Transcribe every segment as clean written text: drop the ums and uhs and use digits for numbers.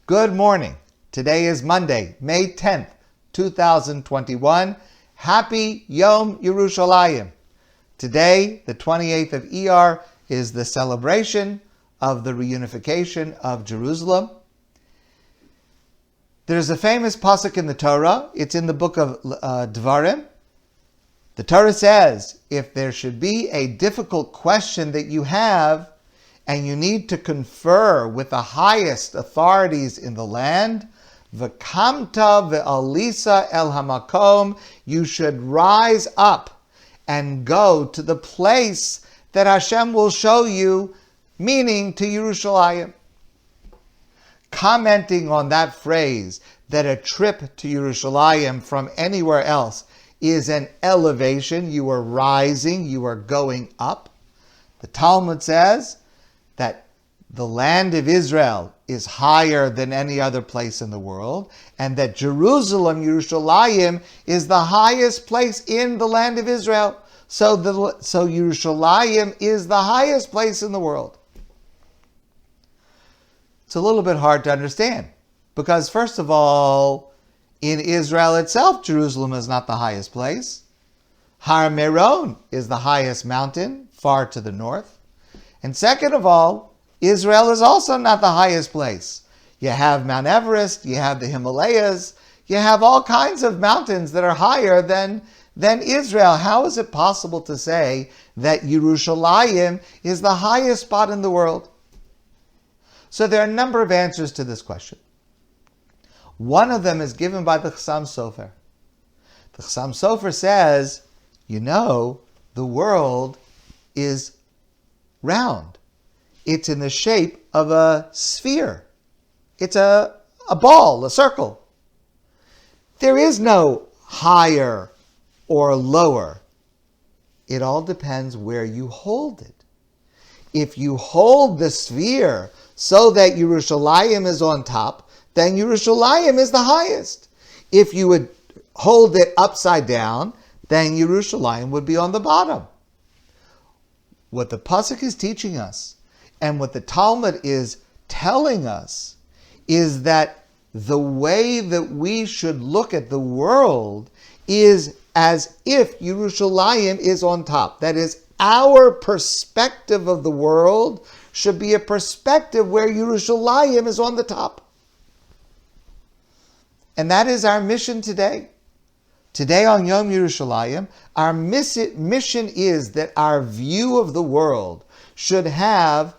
Good morning. Today is Monday, May 10th, 2021. Happy Yom Yerushalayim. Today, the 28th of Iyar, is the celebration of the reunification of Jerusalem. There's a famous pasuk in the Torah. It's in the book of Dvarim. The Torah says, if there should be a difficult question that you have, and you need to confer with the highest authorities in the land, v'kamta ve'alisa el hamakom, you should rise up and go to the place that Hashem will show you, meaning to Yerushalayim. Commenting on that phrase, that a trip to Yerushalayim from anywhere else is an elevation, you are rising, you are going up. The Talmud says that the land of Israel is higher than any other place in the world, and that Jerusalem, Yerushalayim, is the highest place in the land of Israel. So Yerushalayim is the highest place in the world. It's a little bit hard to understand, because first of all, in Israel itself, Jerusalem is not the highest place. Har Meron is the highest mountain, far to the north. And second of all, Israel is also not the highest place. You have Mount Everest, you have the Himalayas, you have all kinds of mountains that are higher than Israel. How is it possible to say that Yerushalayim is the highest spot in the world? So there are a number of answers to this question. One of them is given by the Chassam Sofer. The Chassam Sofer says, the world is round. It's in the shape of a sphere. It's a ball, a circle. There is no higher or lower. It all depends where you hold it. If you hold the sphere so that Yerushalayim is on top, then Yerushalayim is the highest. If you would hold it upside down, then Yerushalayim would be on the bottom. What the pasuk is teaching us, and what the Talmud is telling us, is that the way that we should look at the world is as if Yerushalayim is on top. That is, our perspective of the world should be a perspective where Yerushalayim is on the top. And that is our mission today. Today on Yom Yerushalayim, our mission is that our view of the world should have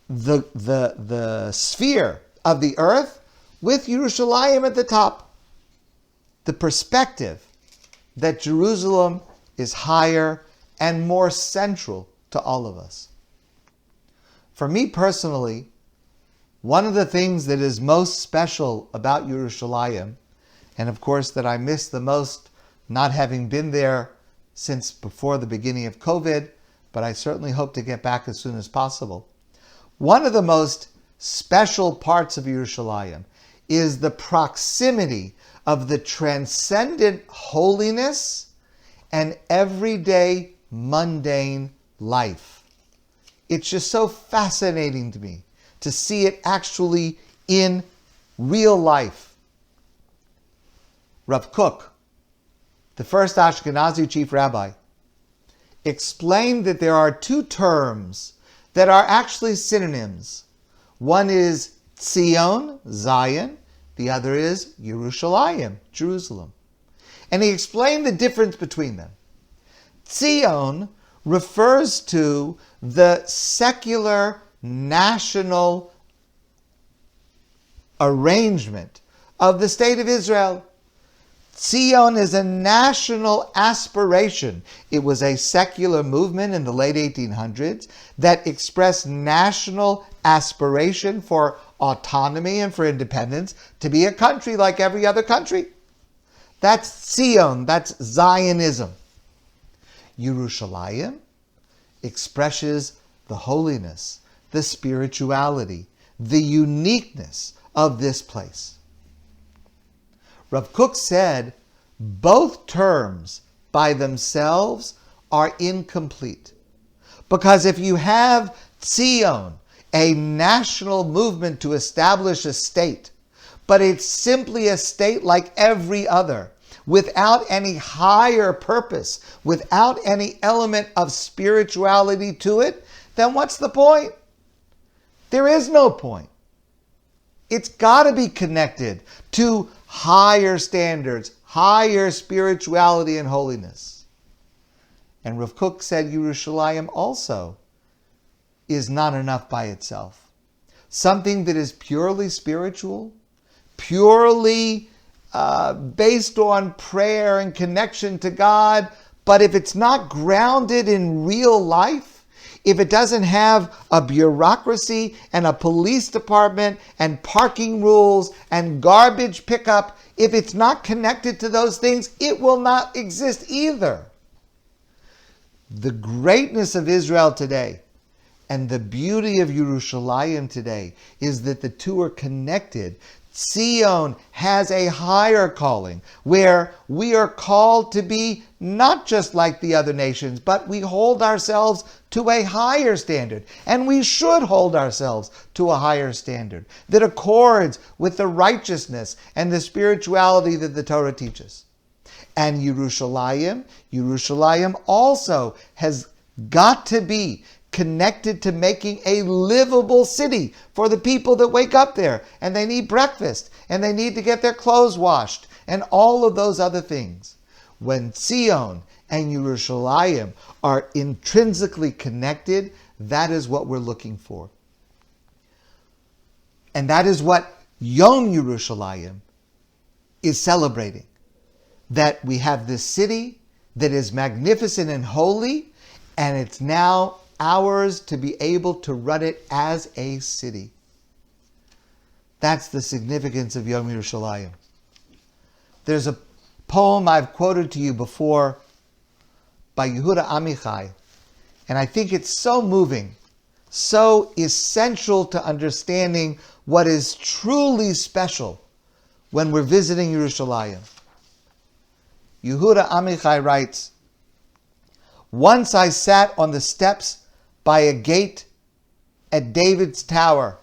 the sphere of the earth with Yerushalayim at the top. The perspective that Jerusalem is higher and more central to all of us. For me personally, one of the things that is most special about Yerushalayim, and of course that I miss the most not having been there since before the beginning of COVID, but I certainly hope to get back as soon as possible. One of the most special parts of Yerushalayim is the proximity of the transcendent holiness and everyday mundane life. It's just so fascinating to me to see it actually in real life. Rav Kook, the first Ashkenazi chief rabbi, explained that there are two terms that are actually synonyms. One is Zion, Zion. The other is Yerushalayim, Jerusalem. And he explained the difference between them. Zion refers to the secular national arrangement of the state of Israel. Zion is a national aspiration. It was a secular movement in the late 1800s that expressed national aspiration for autonomy and for independence, to be a country like every other country. That's Zion, that's Zionism. Yerushalayim expresses the holiness, the spirituality, the uniqueness of this place. Rav Kook said both terms by themselves are incomplete. Because if you have Zion a national movement to establish a state, but it's simply a state like every other, without any higher purpose, without any element of spirituality to it, then what's the point? There is no point. It's got to be connected to higher standards, higher spirituality and holiness. And Rav Kook said Yerushalayim also is not enough by itself. Something that is purely spiritual, purely based on prayer and connection to God, but if it's not grounded in real life, if it doesn't have a bureaucracy and a police department and parking rules and garbage pickup, if it's not connected to those things, it will not exist either. The greatness of Israel today and the beauty of Yerushalayim today is that the two are connected. Zion has a higher calling where we are called to be not just like the other nations, but we hold ourselves to a higher standard. And we should hold ourselves to a higher standard that accords with the righteousness and the spirituality that the Torah teaches. And Yerushalayim also has got to be connected to making a livable city for the people that wake up there and they need breakfast and they need to get their clothes washed and all of those other things. When Zion and Yerushalayim are intrinsically connected, that is what we're looking for. And that is what Yom Yerushalayim is celebrating. That we have this city that is magnificent and holy, and it's now ours to be able to run it as a city. That's the significance of Yom Yerushalayim. There's a poem I've quoted to you before by Yehuda Amichai, and I think it's so moving, so essential to understanding what is truly special when we're visiting Yerushalayim. Yehuda Amichai writes, "Once I sat on the steps by a gate at David's Tower,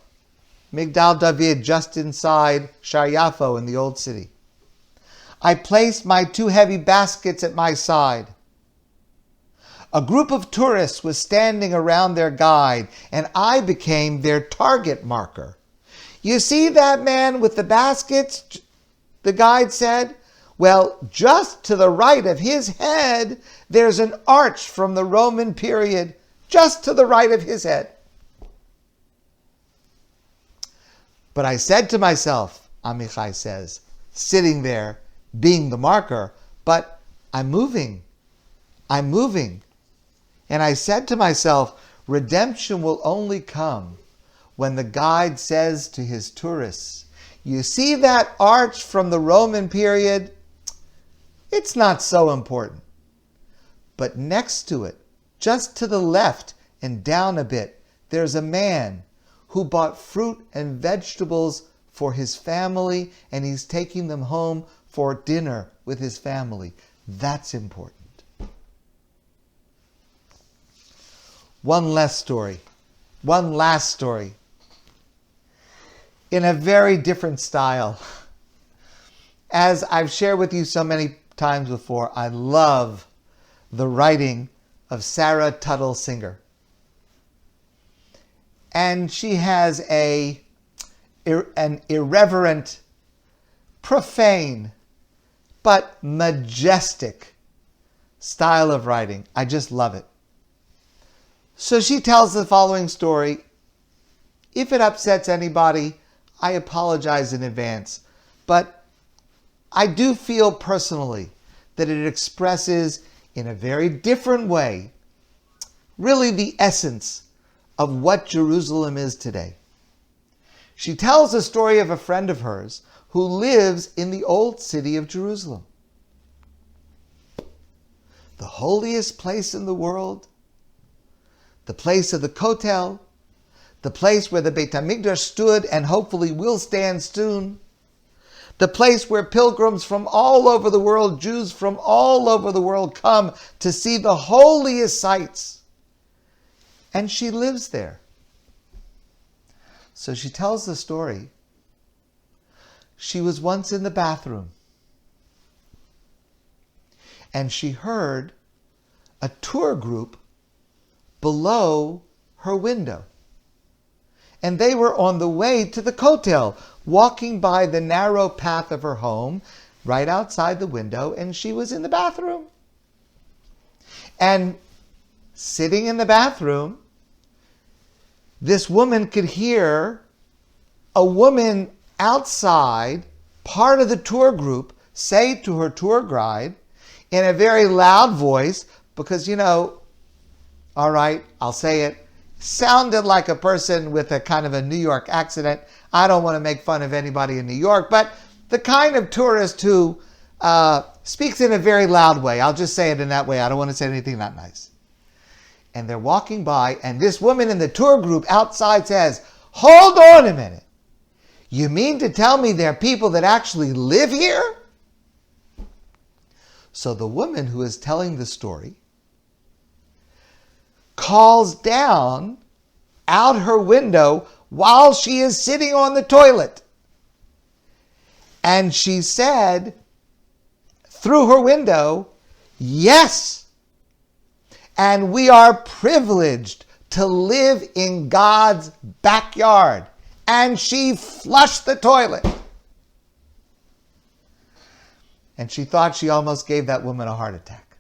Migdal David, just inside Shar Yafo in the Old City. I placed my 2 heavy baskets at my side. A group of tourists was standing around their guide, and I became their target marker. 'You see that man with the baskets?' the guide said. 'Well, just to the right of his head, there's an arch from the Roman period, just to the right of his head.' But I said to myself," Amichai says, sitting there, being the marker, "but I'm moving. And I said to myself, redemption will only come when the guide says to his tourists, 'You see that arch from the Roman period? It's not so important. But next to it, just to the left and down a bit, there's a man who bought fruit and vegetables for his family, and he's taking them home for dinner with his family. That's important.'" One last story. In a very different style. As I've shared with you so many times before, I love the writing of Sarah Tuttle Singer. And she has an irreverent, profane, but majestic style of writing. I just love it. So she tells the following story. If it upsets anybody, I apologize in advance. But I do feel personally that it expresses in a very different way really the essence of what Jerusalem is today. She tells the story of a friend of hers who lives in the old city of Jerusalem. The holiest place in the world, the place of the Kotel, the place where the Beit HaMikdash stood and hopefully will stand soon, the place where pilgrims from all over the world, Jews from all over the world come to see the holiest sights. And she lives there. So she tells the story. She was once in the bathroom, and she heard a tour group below her window. And they were on the way to the kotel, walking by the narrow path of her home, right outside the window, and she was in the bathroom. And sitting in the bathroom, this woman could hear a woman outside, part of the tour group, say to her tour guide in a very loud voice, because, all right, I'll say it, sounded like a person with a kind of a New York accent. I don't want to make fun of anybody in New York, but the kind of tourist who speaks in a very loud way. I'll just say it in that way. I don't want to say anything not nice. And they're walking by, and this woman in the tour group outside says, "Hold on a minute. You mean to tell me there are people that actually live here?" So the woman who is telling the story calls down out her window while she is sitting on the toilet. And she said through her window, "Yes, and we are privileged to live in God's backyard." And she flushed the toilet. And she thought she almost gave that woman a heart attack.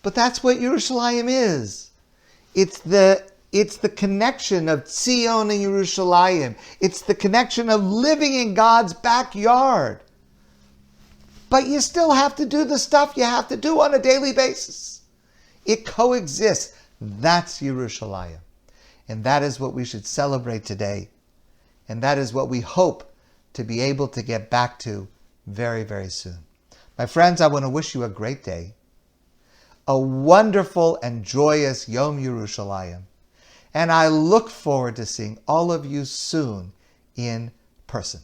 But that's what Yerushalayim is. It's the connection of Tzion and Yerushalayim. It's the connection of living in God's backyard. But you still have to do the stuff you have to do on a daily basis. It coexists. That's Yerushalayim. And that is what we should celebrate today. And that is what we hope to be able to get back to very, very soon. My friends, I want to wish you a great day, a wonderful and joyous Yom Yerushalayim. And I look forward to seeing all of you soon in person.